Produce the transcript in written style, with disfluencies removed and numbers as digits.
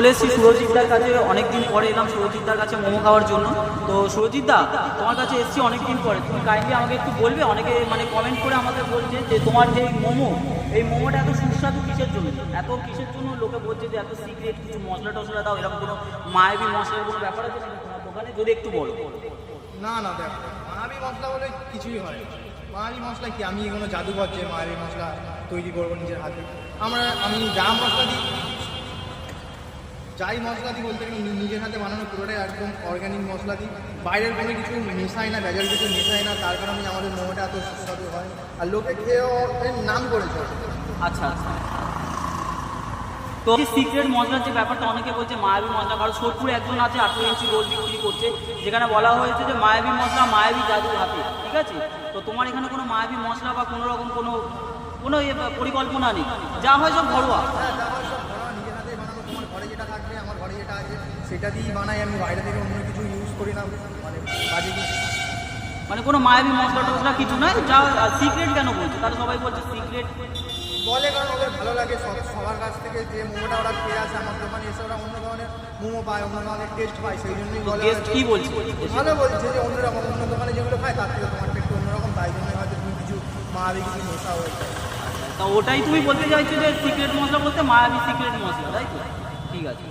চলে এসেছি সুরজিৎদার কাছে, অনেকদিন পরে এলাম সুরজিৎদার কাছে মোমো খাওয়ার জন্য। তো সুরজিৎদা, তোমার কাছে এসেছি অনেকদিন পরে, তুমি কাইন্ডলি আমাকে একটু বলবে, অনেকে মানে কমেন্ট করে আমাকে বলছে যে তোমার যে মোমো, এই মোমোটা এত সুস্বাদু কিসের জন্য, এত কিসের জন্য লোকে বলছে যে এত সিক্রেট কিছু মশলা টশলা দাও, এরকম কোনো মায়াবী মশলার কোনো ব্যাপার আছে নাকি তোমার দোকানে, যদি একটু বলো। না না, দেখো মায়াবী মশলা বলে কিছুই হয় না। মায়াবী মশলা কি, আমি কোনো জাদুঘর যে মায়াবী মশলা তৈরি করবো নিজের হাতে। আমি যা মশলা দিই, যাই মশলা দিই বলতে গেলে নিজের হাতে বানানো পুরোটাই একদম অর্গ্যানিক মশলা দিই। বাইরের কোনো কিছু মেশাই না, ভেজাল কিছু মেশাই না, তার কারণে আমাদের মোমোটা এত সুস্বাদু হয় আর লোকে খেয়েও এর নাম করেছে। আচ্ছা আচ্ছা, তো সিক্রেট মশলার যে ব্যাপারটা অনেকে বলছে মায়াবী মশলা, কারণ সোদপুরে একজন আছে 18 ইঞ্চি রোল বিক্রি করছে, যেখানে বলা হয়েছে যে মায়াবী মশলা মায়াবী জাদুর হাতে, ঠিক আছে? তো তোমার এখানে কোনো মায়াবী মশলা বা কোনো রকম কোনো পরিকল্পনা নেই, যা হয় সব ঘরোয়া? হ্যাঁ, যা হয় সব ঘরোয়া, নিজের হাতে বানানো। তোমার ঘরে যেটা থাকবে, আমার ঘরে যেটা আছে সেটা দিয়েই বানাই আমি, বাইরে থেকে অন্য কিছু ইউজ করি না, মানে বাজে কিছু। মানে কোনো মায়াবী মশলা টশলা কিছু নয়, যা সিক্রেট কেন বলছে, তারা সবাই বলছে সিক্রেট বলে, কারণ ওদের ভালো লাগে সবার কাছ থেকে যে মোমোটা ওরা খেয়ে আসে আমার দোকানে এসে, ওরা অন্য ধরনের মোমো পায়, অন্য ধরনের টেস্ট পায়, সেই জন্যই বলে। টেস্ট কি বলছে? ভালো বলছে যে অন্যরকম, অন্য দোকানে যেগুলো খায় তার থেকে তোমার একটু অন্যরকম, তাই জন্যই হয়তো তুমি কিছু মায়াবী কিছু মেশা হয়েছে। তা ওটাই তুমি বলতে চাইছো যে সিক্রেট মশলা বলতে মায়াবী সিক্রেট মশলা, তাই তো? ঠিক আছে।